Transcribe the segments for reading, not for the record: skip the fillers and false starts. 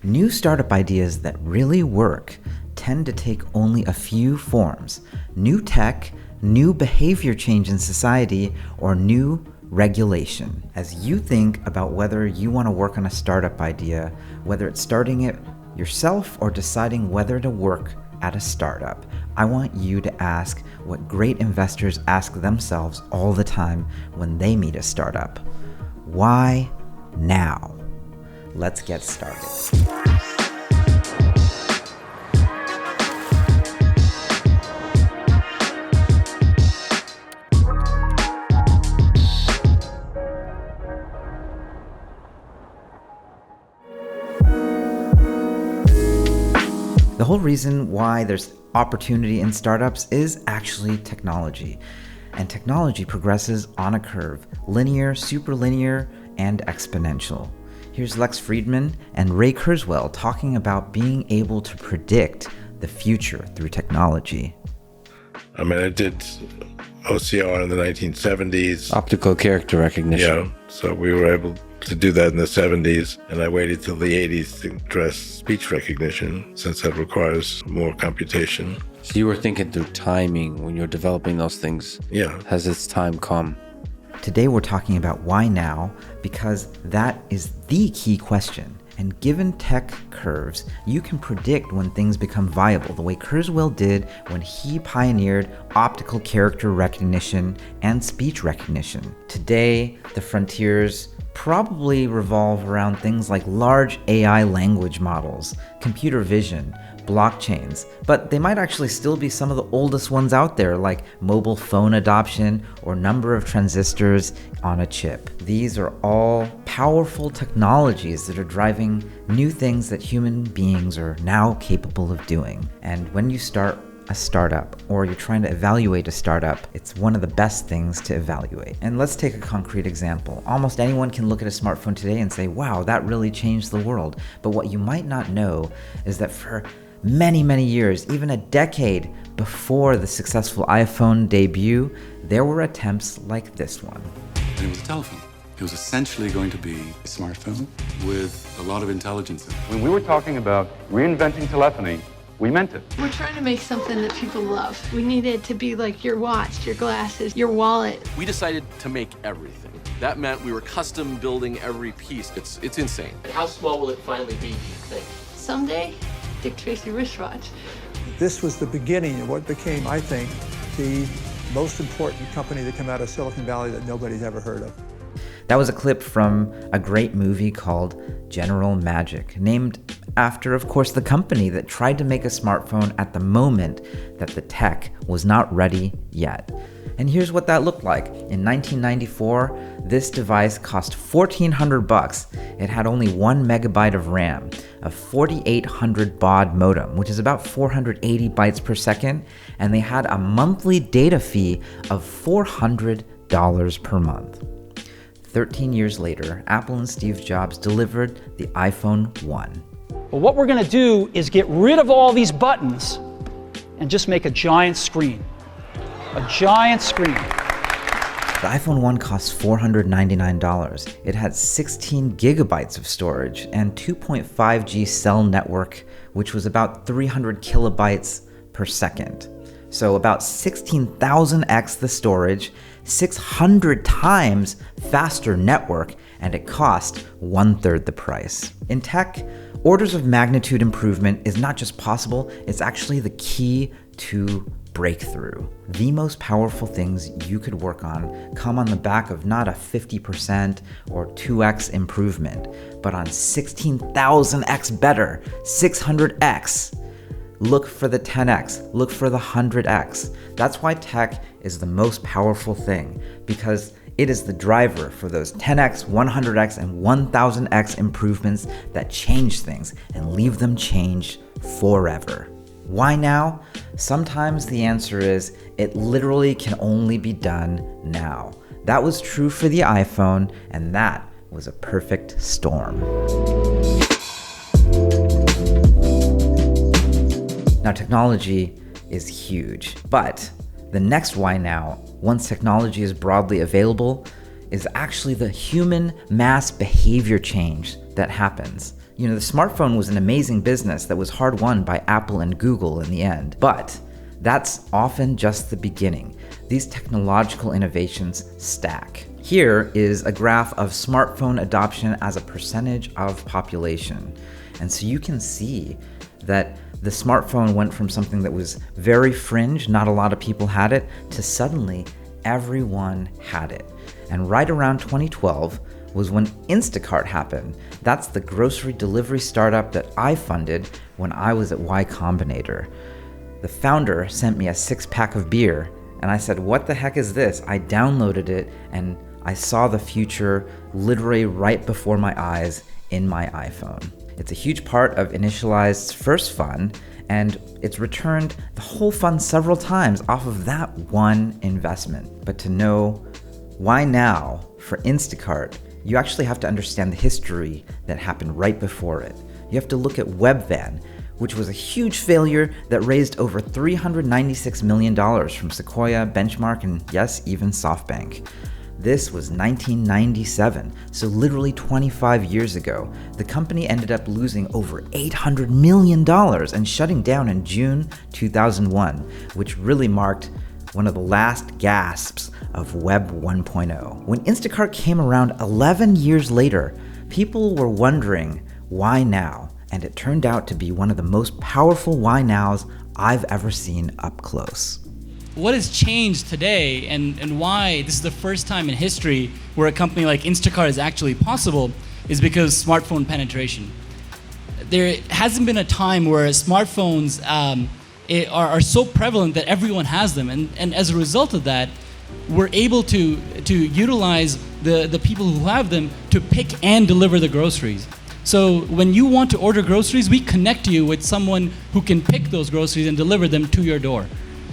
New startup ideas that really work tend to take only a few forms: new tech, new behavior change in society, or new regulation. As you think about whether you want to work on a startup idea, whether it's starting it yourself or deciding whether to work at a startup, I want you to ask what great investors ask themselves all the time when they meet a startup. Why now? Let's get started. The whole reason why there's opportunity in startups is actually technology. And technology progresses on a curve: linear, superlinear, and exponential. Here's Lex Friedman and Ray Kurzweil talking about being able to predict the future through technology. I did OCR in the 1970s. Optical character recognition. Yeah, so we were able to do that in the 70s, and I waited till the 80s to address speech recognition, since that requires more computation. So you were thinking through timing when you're developing those things. Yeah. Has its time come? Today we're talking about why now, because that is the key question. And given tech curves, you can predict when things become viable, the way Kurzweil did when he pioneered optical character recognition and speech recognition. Today, the frontiers probably revolve around things like large AI language models, computer vision, blockchains, but they might actually still be some of the oldest ones out there, like mobile phone adoption or number of transistors on a chip. These are all powerful technologies that are driving new things that human beings are now capable of doing. And when you start a startup, or you're trying to evaluate a startup, it's one of the best things to evaluate. And let's take a concrete example. Almost anyone can look at a smartphone today and say, wow, that really changed the world. But what you might not know is that for many, many years, even a decade before the successful iPhone debut, there were attempts like this one. And it was a telephone. It was essentially going to be a smartphone with a lot of intelligence in it. When we were talking about reinventing telephony, we meant it. We're trying to make something that people love. We need it to be like your watch, your glasses, your wallet. We decided to make everything. That meant we were custom building every piece. It's insane. And how small will it finally be, do you think? Someday, Dick Tracy wristwatch. This was the beginning of what became, I think, the most important company to come out of Silicon Valley that nobody's ever heard of. That was a clip from a great movie called General Magic, named after, of course, the company that tried to make a smartphone at the moment that the tech was not ready yet. And here's what that looked like. In 1994, this device cost $1,400. It had only 1 megabyte of RAM, a 4800 baud modem, which is about 480 bytes per second, and they had a monthly data fee of $400 per month. 13 years later, Apple and Steve Jobs delivered the iPhone 1. Well, what we're going to do is get rid of all these buttons and just make a giant screen. A giant screen. The iPhone 1 cost $499. It had 16 gigabytes of storage and 2.5G cell network, which was about 300 kilobytes per second. So about 16,000x the storage, 600 times faster network, and it cost 1/3 the price. In tech, orders of magnitude improvement is not just possible, it's actually the key to breakthrough. The most powerful things you could work on come on the back of not a 50% or 2x improvement, but on 16,000x better, 600x. Look for the 10x, look for the 100x. That's why tech is the most powerful thing, because it is the driver for those 10x, 100x, and 1000x improvements that change things and leave them changed forever. Why now? Sometimes the answer is it literally can only be done now. That was true for the iPhone, and that was a perfect storm. Now, technology is huge, but the next why now, once technology is broadly available, is actually the human mass behavior change that happens. The smartphone was an amazing business that was hard won by Apple and Google in the end. But that's often just the beginning. These technological innovations stack. Here is a graph of smartphone adoption as a percentage of population. And so you can see that the smartphone went from something that was very fringe, not a lot of people had it, to suddenly everyone had it. And right around 2012 was when Instacart happened. That's the grocery delivery startup that I funded when I was at Y Combinator. The founder sent me a 6-pack of beer, and I said, what the heck is this? I downloaded it, and I saw the future literally right before my eyes in my iPhone. It's a huge part of Initialized's first fund, and it's returned the whole fund several times off of that one investment. But to know why now for Instacart, you actually have to understand the history that happened right before it. You have to look at Webvan, which was a huge failure that raised over $396 million from Sequoia, Benchmark, and yes, even SoftBank. This was 1997, so literally 25 years ago. The company ended up losing over $800 million and shutting down in June 2001, which really marked one of the last gasps of Web 1.0. When Instacart came around 11 years later, people were wondering, why now? And it turned out to be one of the most powerful why nows I've ever seen up close. What has changed today and why this is the first time in history where a company like Instacart is actually possible is because smartphone penetration. There hasn't been a time where smartphones are so prevalent that everyone has them, and as a result of that, we're able to utilize the people who have them to pick and deliver the groceries. So when you want to order groceries, we connect you with someone who can pick those groceries and deliver them to your door.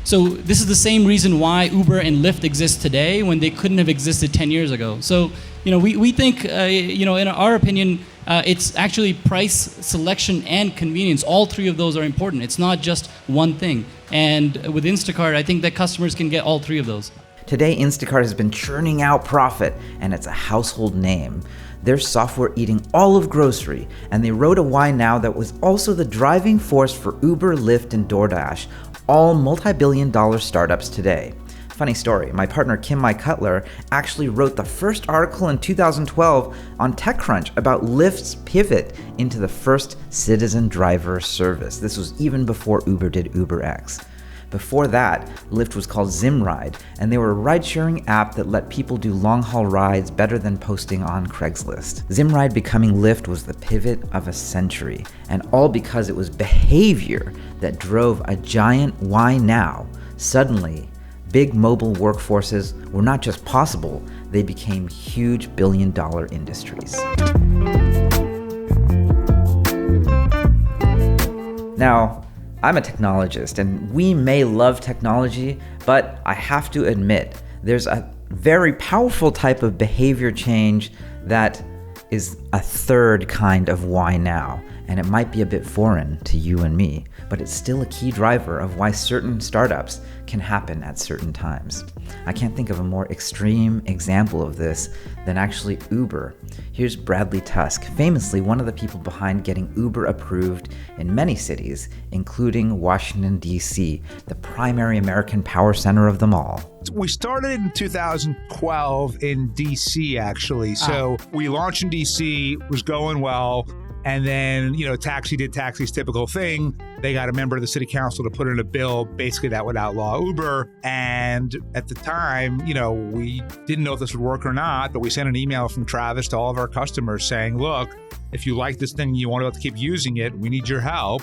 So this is the same reason why Uber and Lyft exist today when they couldn't have existed 10 years ago. So we think in our opinion, it's actually price, selection, and convenience. All three of those are important. It's not just one thing. And with Instacart, I think that customers can get all three of those. Today, Instacart has been churning out profit, and it's a household name. Their software eating all of grocery, and they wrote a why now that was also the driving force for Uber, Lyft, and DoorDash, all multi-billion-dollar startups today. Funny story, my partner Kim Mai Cutler actually wrote the first article in 2012 on TechCrunch about Lyft's pivot into the first citizen driver service. This was even before Uber did UberX. Before that, Lyft was called Zimride, and they were a ride-sharing app that let people do long-haul rides better than posting on Craigslist. Zimride becoming Lyft was the pivot of a century, and all because it was behavior that drove a giant why now. Suddenly, big mobile workforces were not just possible, they became huge billion-dollar industries. Now, I'm a technologist, and we may love technology, but I have to admit, there's a very powerful type of behavior change that is a third kind of why now, and it might be a bit foreign to you and me, but it's still a key driver of why certain startups can happen at certain times. I can't think of a more extreme example of this than actually Uber. Here's Bradley Tusk, famously one of the people behind getting Uber approved in many cities, including Washington, D.C., the primary American power center of them all. We started in 2012 in D.C., actually. So we launched in D.C., was going well. And then, Taxi did Taxi's typical thing. They got a member of the city council to put in a bill, basically that would outlaw Uber. And at the time, we didn't know if this would work or not, but we sent an email from Travis to all of our customers saying, look, if you like this thing and you want to keep using it, we need your help.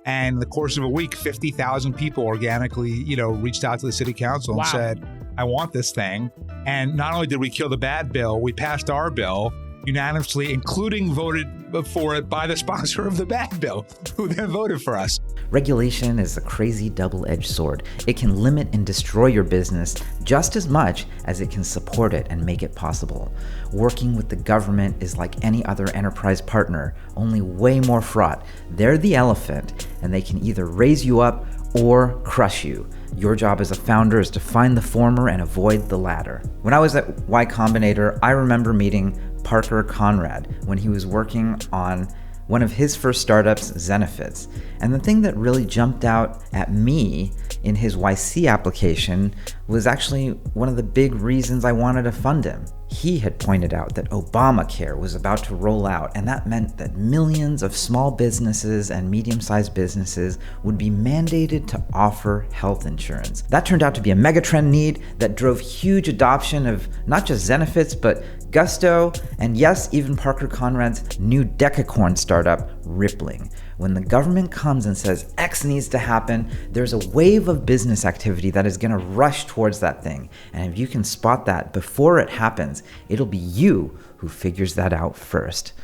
And in the course of a week, 50,000 people organically, reached out to the city council and said, I want this thing. And not only did we kill the bad bill, we passed our bill unanimously, including voted for it by the sponsor of the bad bill, who then voted for us. Regulation is a crazy double-edged sword. It can limit and destroy your business just as much as it can support it and make it possible. Working with the government is like any other enterprise partner, only way more fraught. They're the elephant, and they can either raise you up or crush you. Your job as a founder is to find the former and avoid the latter. When I was at Y Combinator, I remember meeting Parker Conrad when he was working on one of his first startups, Zenefits. And the thing that really jumped out at me in his YC application was actually one of the big reasons I wanted to fund him. He had pointed out that Obamacare was about to roll out, and that meant that millions of small businesses and medium-sized businesses would be mandated to offer health insurance. That turned out to be a megatrend need that drove huge adoption of not just Zenefits, but Gusto, and yes, even Parker Conrad's new decacorn startup, Rippling. When the government comes and says X needs to happen, there's a wave of business activity that is going to rush towards that thing. And if you can spot that before it happens, it'll be you who figures that out first.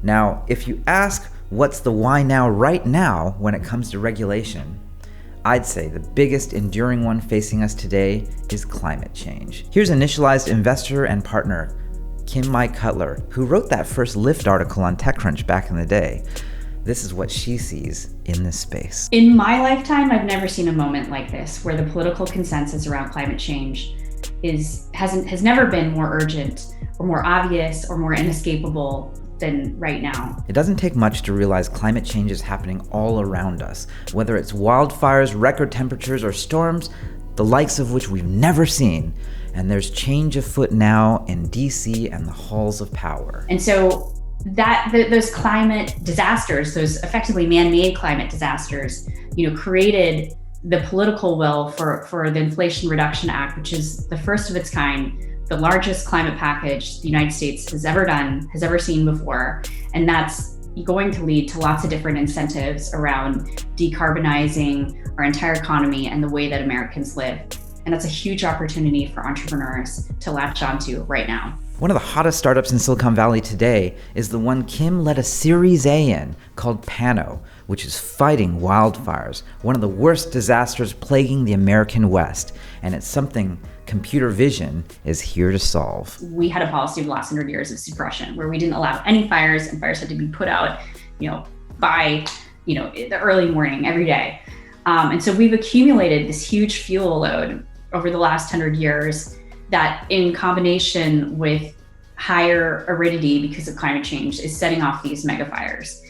Now, if you ask what's the why now right now when it comes to regulation, I'd say the biggest enduring one facing us today is climate change. Here's Initialized investor and partner Kim Cutler, who wrote that first Lyft article on TechCrunch back in the day. This is what she sees in this space. In my lifetime, I've never seen a moment like this where the political consensus around climate change has never been more urgent or more obvious or more inescapable than right now. It doesn't take much to realize climate change is happening all around us, whether it's wildfires, record temperatures, or storms, the likes of which we've never seen. And there's change afoot now in DC and the halls of power. And so those climate disasters, those effectively man-made climate disasters, created the political will for the Inflation Reduction Act, which is the first of its kind, the largest climate package the United States has ever seen before. And that's going to lead to lots of different incentives around decarbonizing our entire economy and the way that Americans live. And that's a huge opportunity for entrepreneurs to latch onto right now. One of the hottest startups in Silicon Valley today is the one Kim led a Series A in called Pano, which is fighting wildfires, one of the worst disasters plaguing the American West. And it's something computer vision is here to solve. We had a policy of the last 100 years of suppression where we didn't allow any fires, and fires had to be put out, by, the early morning every day. And so we've accumulated this huge fuel load over the last 100 years that, in combination with higher aridity because of climate change, is setting off these mega fires.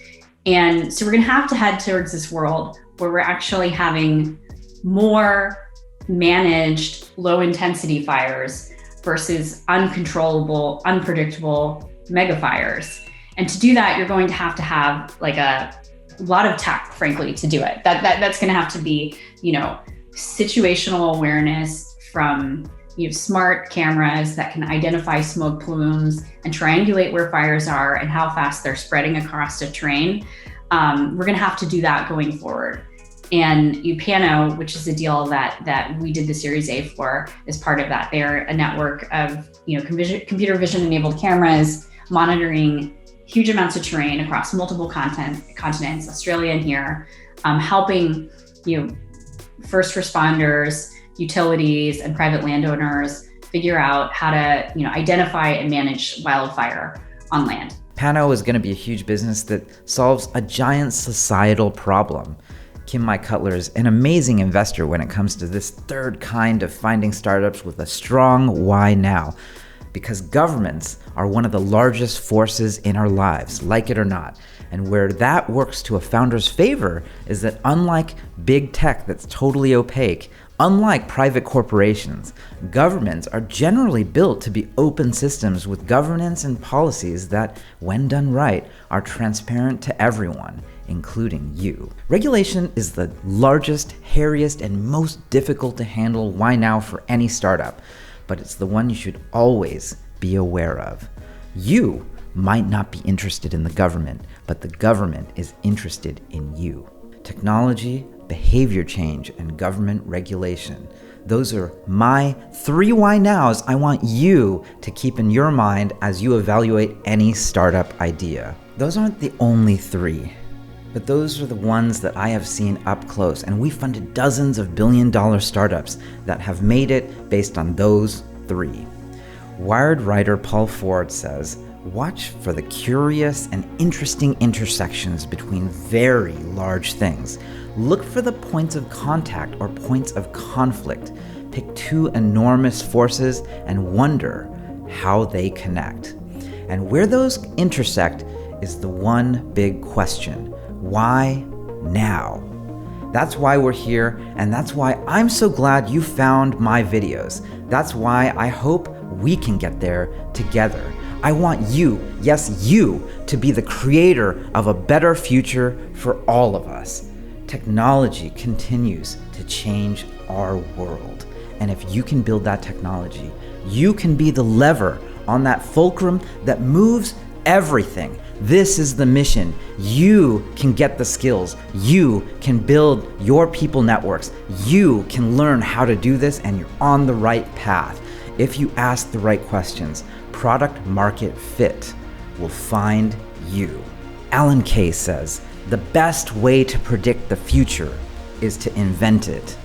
And so we're going to head towards this world where we're actually having more managed low intensity fires versus uncontrollable, unpredictable mega fires. And to do that, you're going to have like a lot of tech, frankly, to do it. That's going to have to be, situational awareness from smart cameras that can identify smoke plumes and triangulate where fires are and how fast they're spreading across a terrain. We're going to have to do that going forward. And Pano, which is a deal that we did the Series A for, is part of that. They're a network of computer vision enabled cameras monitoring huge amounts of terrain across multiple continents, Australia and here, helping first responders, utilities, and private landowners figure out how to identify and manage wildfire on land. Pano is going to be a huge business that solves a giant societal problem. Kim Cutler is an amazing investor when it comes to this third kind of finding startups with a strong why now. Because governments are one of the largest forces in our lives, like it or not. And where that works to a founder's favor is that unlike big tech that's totally opaque, unlike private corporations, governments are generally built to be open systems with governance and policies that, when done right, are transparent to everyone, including you. Regulation is the largest, hairiest, and most difficult to handle why now for any startup, but it's the one you should always be aware of. You might not be interested in the government, but the government is interested in you. Technology, behavior change, and government regulation. Those are my 3 why nows I want you to keep in your mind as you evaluate any startup idea. Those aren't the only 3, but those are the ones that I have seen up close, and we funded dozens of billion-dollar startups that have made it based on those 3. Wired writer Paul Ford says, watch for the curious and interesting intersections between very large things. Look for the points of contact or points of conflict. Pick 2 enormous forces and wonder how they connect. And where those intersect is the one big question. Why now? That's why we're here, and that's why I'm so glad you found my videos. That's why I hope we can get there together. I want you, yes, you, to be the creator of a better future for all of us. Technology continues to change our world. And if you can build that technology, you can be the lever on that fulcrum that moves everything. This is the mission. You can get the skills. You can build your people networks. You can learn how to do this, and you're on the right path. If you ask the right questions, product market fit will find you. Alan Kay says, the best way to predict the future is to invent it.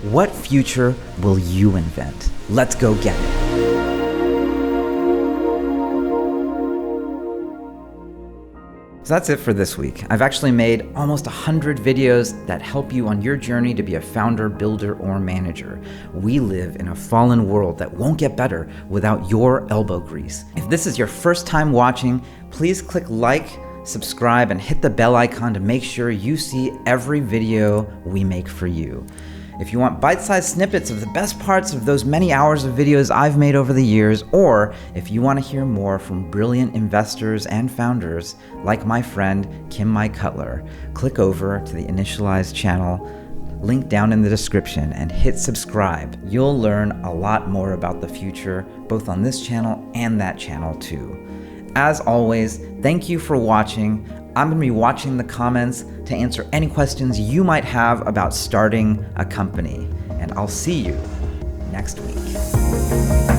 What future will you invent? Let's go get it. So that's it for this week. I've actually made almost 100 videos that help you on your journey to be a founder, builder, or manager. We live in a fallen world that won't get better without your elbow grease. If this is your first time watching, please click like, subscribe, and hit the bell icon to make sure you see every video we make for you. If you want bite-sized snippets of the best parts of those many hours of videos I've made over the years, or if you want to hear more from brilliant investors and founders like my friend Kim Mai Cutler, click over to the Initialized channel, link down in the description, and hit subscribe. You'll learn a lot more about the future, both on this channel and that channel too. As always, thank you for watching. I'm going to be watching the comments to answer any questions you might have about starting a company. And I'll see you next week.